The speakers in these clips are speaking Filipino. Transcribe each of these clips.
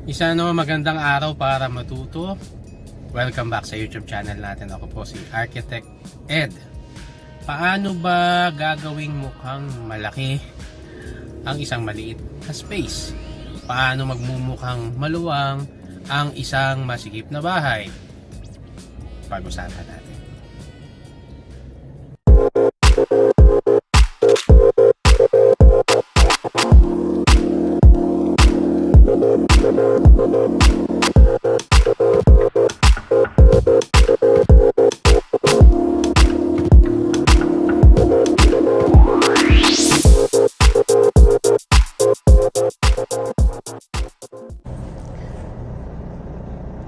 Isa naman magandang araw para matuto. Welcome back sa YouTube channel natin. Ako po si Architect Ed. Paano ba gagawing mukhang malaki ang isang maliit na space? Paano magmumukhang maluwang ang isang masikip na bahay? Pag-usapan natin.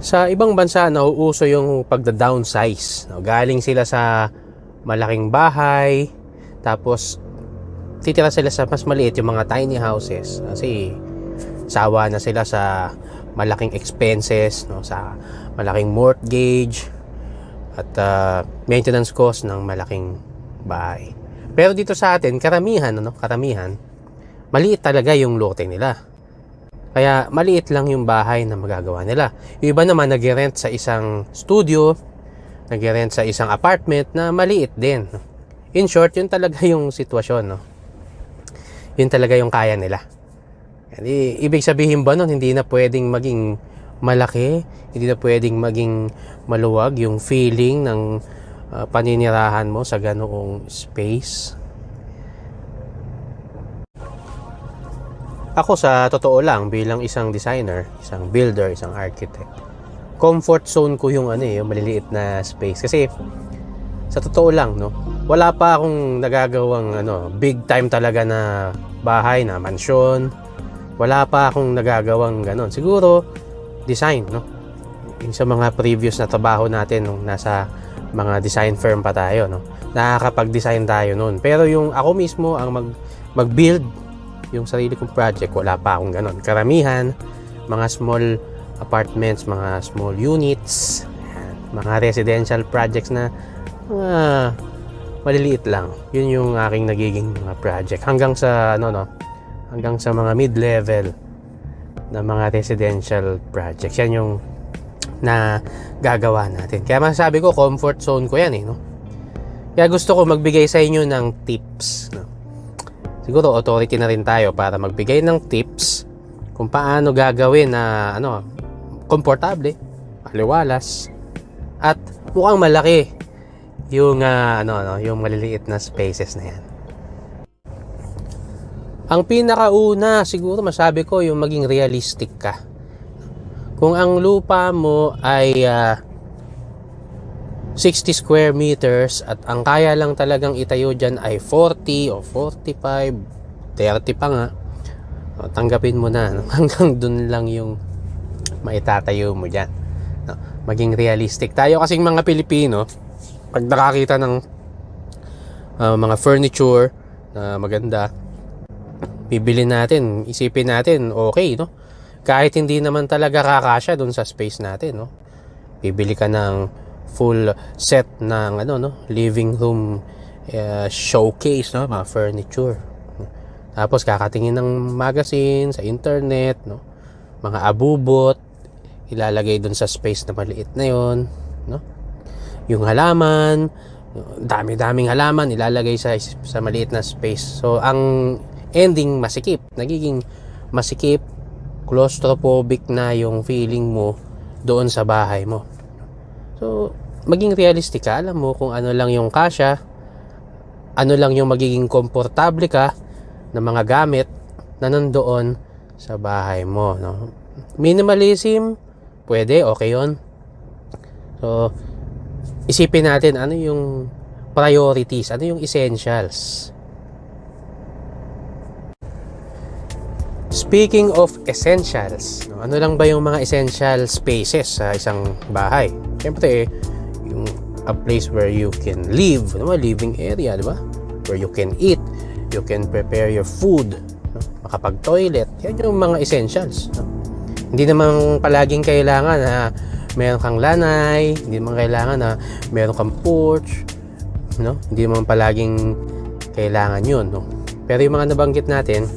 Sa ibang bansa, nauuso yung pagda-downsize. Galing sila sa malaking bahay, tapos titira sila sa mas maliit, yung mga tiny houses. Kasi sawa na sila sa malaking expenses, sa malaking mortgage, at maintenance cost ng malaking bahay. Pero dito sa atin, karamihan, maliit talaga yung lote nila. Kaya maliit lang yung bahay na magagawa nila. Yung iba naman nag-rent sa isang studio, nag-rent sa isang apartment na maliit din. In short, yun talaga yung sitwasyon. Yun talaga yung kaya nila. Ibig sabihin ba nun, hindi na pwedeng maging malaki, hindi na pwedeng maging maluwag yung feeling ng paninirahan mo sa ganoong space? Ako, sa totoo lang, bilang isang designer, isang builder, isang architect, comfort zone ko yung yung maliliit na space. Kasi sa totoo lang, wala pa akong nagagawang big time talaga na bahay, na mansyon. Wala pa akong nagagawang ganon. Siguro design, yung sa mga previous na trabaho natin nung nasa mga design firm pa tayo, nakakapag-design tayo noon. Pero yung ako mismo ang mag-build yung sarili kong project, wala pa akong ganon. Karamihan, mga small apartments, mga small units, mga residential projects na maliliit lang. Yun yung aking nagiging mga project. Hanggang sa hanggang sa mga mid-level na mga residential projects. Yan yung na gagawa natin. Kaya masasabi ko, comfort zone ko yan Kaya gusto ko magbigay sa inyo ng tips, Siguro authority na rin tayo para magbigay ng tips kung paano gagawin na komportable, maliwalas, at mukhang malaki yung yung maliliit na spaces na yan. Ang pinakauna, siguro masabi ko, yung maging realistic ka. Kung ang lupa mo ay 60 square meters at ang kaya lang talagang itayo dyan ay 40 o 45, 30 pa nga, tanggapin mo na, hanggang dun lang yung maitatayo mo dyan. Maging realistic tayo kasing mga Pilipino. Pag nakakita ng mga furniture na maganda, bibili natin, isipin natin okay, kahit hindi naman talaga kakasya dun sa space natin, bibili ka ng full set ng living room showcase, mga furniture. Tapos kakatingin ng magazine sa internet, mga abubot ilalagay dun sa space na maliit na yon, yung halaman, dami-daming halaman ilalagay sa maliit na space. So ang ending, nagiging masikip, claustrophobic na yung feeling mo doon sa bahay mo. So, maging realistic ka. Alam mo kung ano lang yung kasya, ano lang yung magiging komportable ka ng mga gamit na nandoon sa bahay mo. Minimalism, pwede, okay yun. So, isipin natin ano yung priorities, ano yung essentials. Speaking of essentials, ano lang ba yung mga essential spaces sa isang bahay? Siyempre, yung a place where you can live, living area, di ba? Where you can eat, you can prepare your food, makapag-toilet. Yan yung mga essentials. Hindi naman palaging kailangan na meron kang lanay, hindi naman kailangan na meron kang porch, Hindi naman palaging kailangan yun, Pero yung mga nabanggit natin,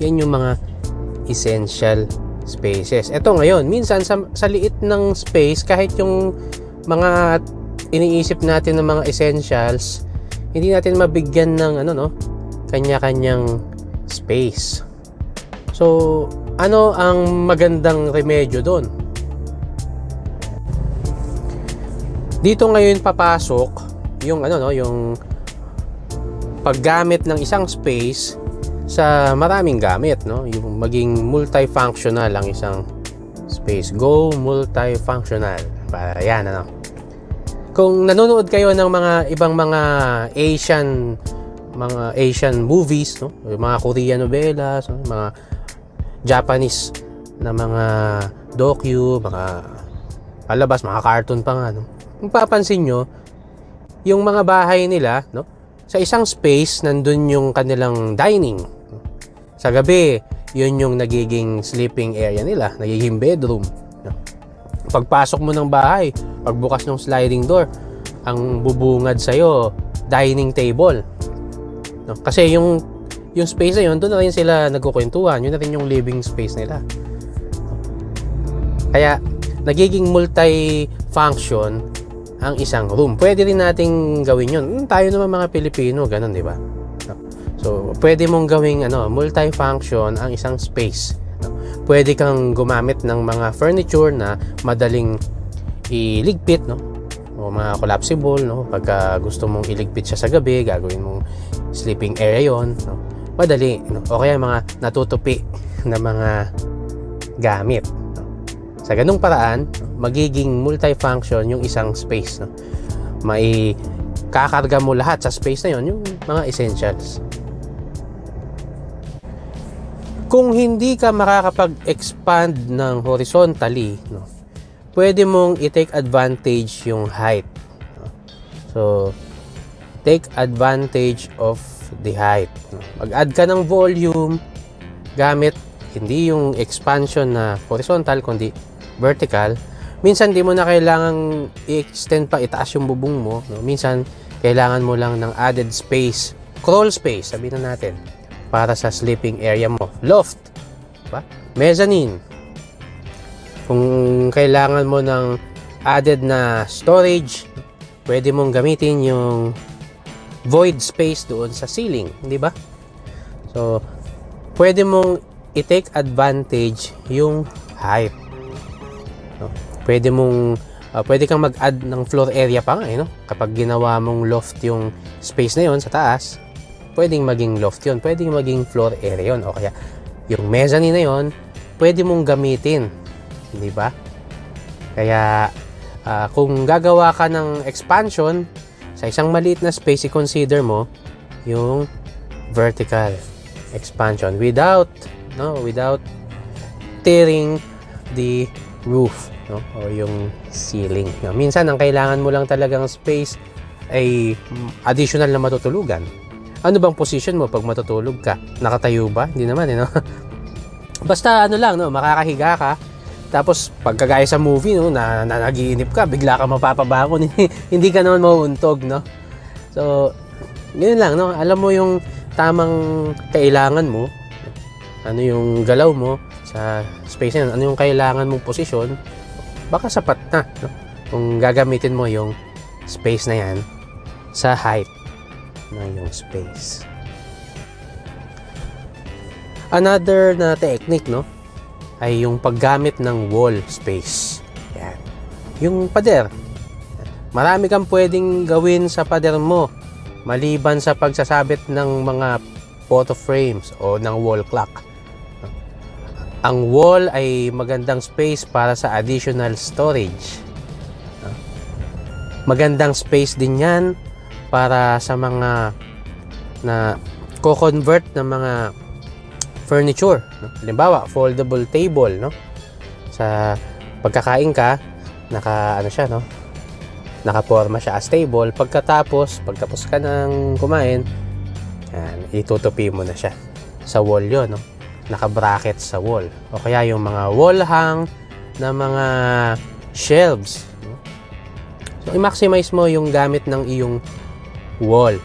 yan yung mga essential spaces. Ito ngayon, minsan sa liit ng space, kahit yung mga iniisip natin ng mga essentials, hindi natin mabigyan ng kanya-kanyang space. So, ano ang magandang remedyo doon? Dito ngayon papasok yung yung paggamit ng isang space sa maraming gamit, no? Yung maging multifunctional ang isang space. Go multifunctional. Para yan, Kung nanonood kayo ng mga ibang mga Asian movies, no? Mga Korean novelas, no? Mga Japanese na mga docu, mga palabas, mga cartoon pa nga, no? Kung papansin nyo, yung mga bahay nila, no? Sa isang space, nandun yung kanilang dining. Sa gabi, yun yung nagiging sleeping area nila, nagiging bedroom. Pagpasok mo ng bahay, pagbukas ng sliding door, ang bubungad sa'yo, dining table. Kasi yung space na yun, doon na rin sila nagkukwentuhan. Yun na rin yung living space nila. Kaya, nagiging multi-function ang isang room. Pwede rin nating gawin yun. Tayo naman mga Pilipino, ganun, di ba? So, pwede mong gawing multi-function ang isang space. Pwede kang gumamit ng mga furniture na madaling iligpit, no? O mga collapsible, no? Pagka gusto mong iligpit siya sa gabi, gagawin mong sleeping area yon, no? Madali, no? O kaya mga natutupi na mga gamit, no? Sa ganung paraan, magiging multifunction yung isang space, no? May kakarga mo lahat sa space na yon, yung mga essentials. Kung hindi ka makakapag-expand ng horizontally, no, pwede mong i-take advantage yung height. No? So, take advantage of the height. No? Mag-add ka ng volume gamit hindi yung expansion na horizontal, kundi vertical. Minsan, di mo na kailangang i-extend pa, itaas yung bubong mo. No? Minsan, kailangan mo lang ng added space, crawl space, sabihin na natin, para sa sleeping area mo. Loft, diba? Mezzanine. Kung kailangan mo ng added na storage, pwede mong gamitin yung void space doon sa ceiling, di ba? So, pwede mong i-take advantage yung height. No? Pwede kang mag-add ng floor area pa nga, no? Kapag ginawa mong loft yung space na yon sa taas, pwedeng maging loft yun, pwedeng maging floor area yun, o kaya yung mezzanine na yun, pwede mong gamitin, di ba? Kaya kung gagawa ka ng expansion sa isang maliit na space, i-consider mo yung vertical expansion without tearing the roof, no? O yung ceiling. No? Minsan ang kailangan mo lang talagang space ay additional na matutulugan. Ano bang position mo pag matutulog ka? Nakatayo ba? Hindi naman, no? Basta no, makakahiga ka. Tapos pagkagaya sa movie, no, na nagiinip ka, bigla ka mapapabangon, hindi ka naman mauuntog, no? So, yun lang, no? Alam mo yung tamang kailangan mo, ano yung galaw mo sa space na yun, ano yung kailangan mong posisyon, baka sapat na, no? Kung gagamitin mo yung space na yan sa height na yung space. Another na technique, no, ay yung paggamit ng wall space. Yan. Yung pader. Marami kang pwedeng gawin sa pader mo maliban sa pagsasabit ng mga photo frames o ng wall clock. Ang wall ay magandang space para sa additional storage. Magandang space din yan para sa mga na co-convert ng mga furniture, no? Halimbawa, foldable table, no? Sa pagkakain ka, nakaporma siya as table. Pagkatapos ka ng kumain, yan, itutupi mo na siya sa wall yon, no? Naka-bracket sa wall. O kaya yung mga wall hang na mga shelves, no? So, i-maximize mo yung gamit ng iyong wall.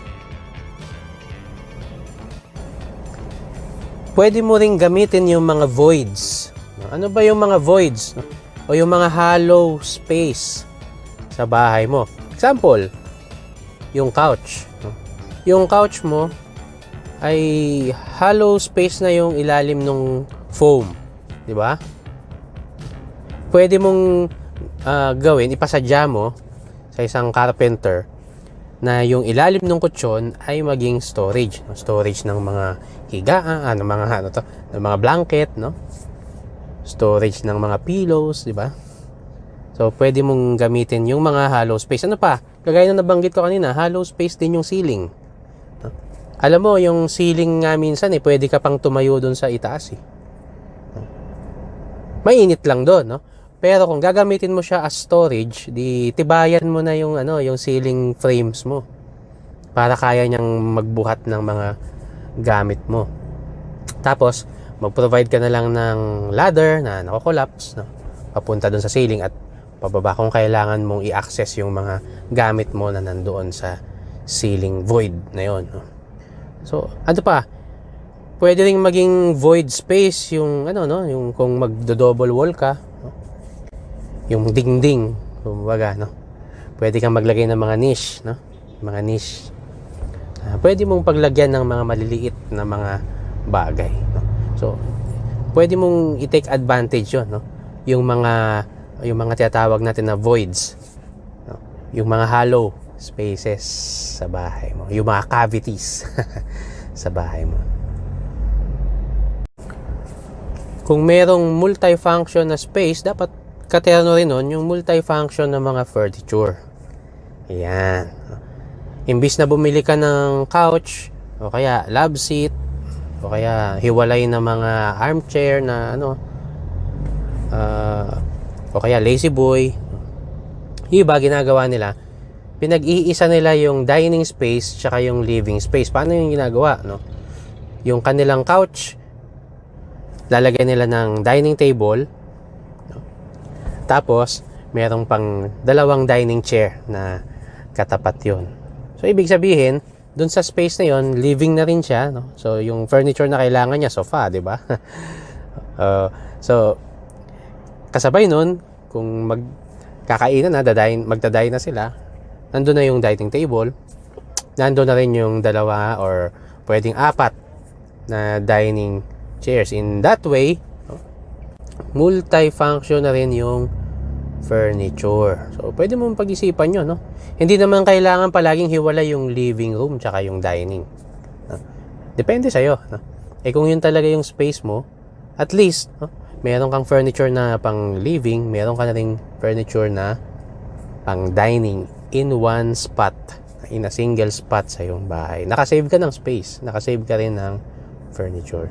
Pwede mo ring gamitin yung mga voids no? Ano ba yung mga voids, no? O yung mga hollow space sa bahay mo? Example, yung couch, no? Yung couch mo ay hollow space na yung ilalim ng foam, di ba? Pwede mong gawin, ipasadya mo sa isang carpenter na yung ilalim ng kutsyon ay maging storage, no? Storage ng mga higaan, ng mga ng mga blanket, no? Storage ng mga pillows, di ba? So pwede mong gamitin yung mga hollow space. Ano pa? Kagaya na nabanggit ko kanina, hollow space din yung ceiling. No? Alam mo, yung ceiling nga minsan pwede ka pang tumayo doon sa itaas no? Mainit lang doon, no? Pero kung gagamitin mo siya as storage, di tibayan mo na yung yung ceiling frames mo para kaya niyang magbuhat ng mga gamit mo. Tapos mag-provide ka na lang ng ladder na nako-collapse, no? Papunta doon sa ceiling at pababa kung kailangan mong i-access yung mga gamit mo na nandoon sa ceiling void na yon, no? So, ano pa? Pwede ring maging void space yung yung kung magdo-double wall ka, no? Yung dingding, kumbaga, no? Pwede kang maglagay ng mga niche, no? Mga niche. Pwede mong paglagyan ng mga maliliit na mga bagay, no? So, pwede mong i-take advantage 'yon, no? Yung mga tinatawag natin na voids, no? Yung mga hollow spaces sa bahay mo, yung mga cavities sa bahay mo. Kung merong multifunction na space, dapat katerno rin nun yung multifunction ng mga furniture. Ayan. Imbis na bumili ka ng couch, o kaya love seat, o kaya hiwalay na mga armchair na o kaya lazy boy, yung iba ginagawa nila, pinag-iisa nila yung dining space tsaka yung living space. Paano yung ginagawa, no? Yung kanilang couch, lalagay nila ng dining table, no? Tapos merong pang dalawang dining chair na katapat yon. So ibig sabihin, dun sa space na yon, living na rin siya, no? So yung furniture na kailangan niya, sofa, di ba? So kasabay nun, kung magkakainan na, magdadayin na sila, nandun na yung dining table, nandun na rin yung dalawa or pwedeng 4 na dining chairs. In that way, multifunction na rin yung furniture. So pwede mong pag-isipan yun, no? Hindi naman kailangan palaging hiwalay yung living room tsaka yung dining, no? Depende sa'yo, no? Kung yun talaga yung space mo, at least, no, meron kang furniture na pang living, meron ka na ring furniture na pang dining in one spot, in a single spot sa iyong bahay. Nakasave ka ng space, nakasave ka rin ng furniture.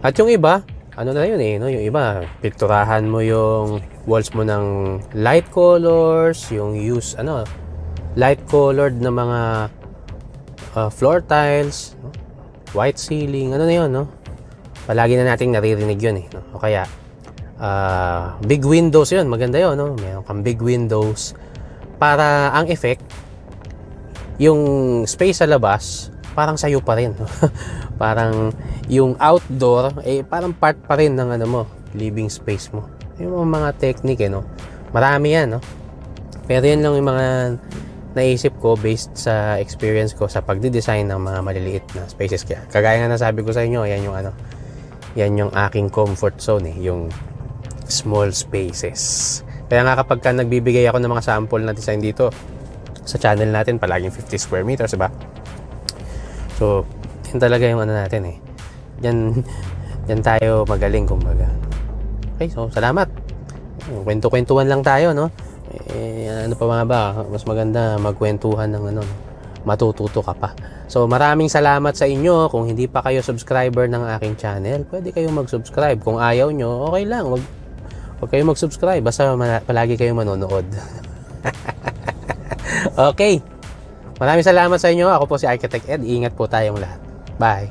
At yung iba, ano na yun no? Yung iba, pikturahan mo yung walls mo ng light colors, yung light colored na mga floor tiles, no? White ceiling, ano na yun, no? Palagi na nating naririnig yun no? O kaya big windows yun, maganda yun, no? Meron kang big windows para ang effect, yung space sa labas parang sayo pa rin, no? Parang yung outdoor parang part pa rin ng living space mo. Yung mga technique no? Marami yan, no? Pero yan lang yung mga naisip ko based sa experience ko sa pagdi-design ng mga maliliit na spaces. Kagaya nga nasabi ko sa inyo, yan yung aking comfort zone yung small spaces. Kaya nga kapag nagbibigay ako ng mga sample na design dito sa channel natin, palaging 50 square meters, diba? So, yun talaga yung natin Yan tayo magaling, kumbaga. Okay, so salamat. Kwento-kwentuhan lang tayo, no? Ano pa mga ba? Mas maganda magkwentuhan ng matututo ka pa. So maraming salamat sa inyo. Kung hindi pa kayo subscriber ng aking channel, pwede kayong mag-subscribe. Kung ayaw nyo, okay lang. Huwag kayong mag-subscribe. Basta palagi kayong manonood. Okay. Maraming salamat sa inyo. Ako po si Architect Ed. Ingat po tayong lahat. Bye.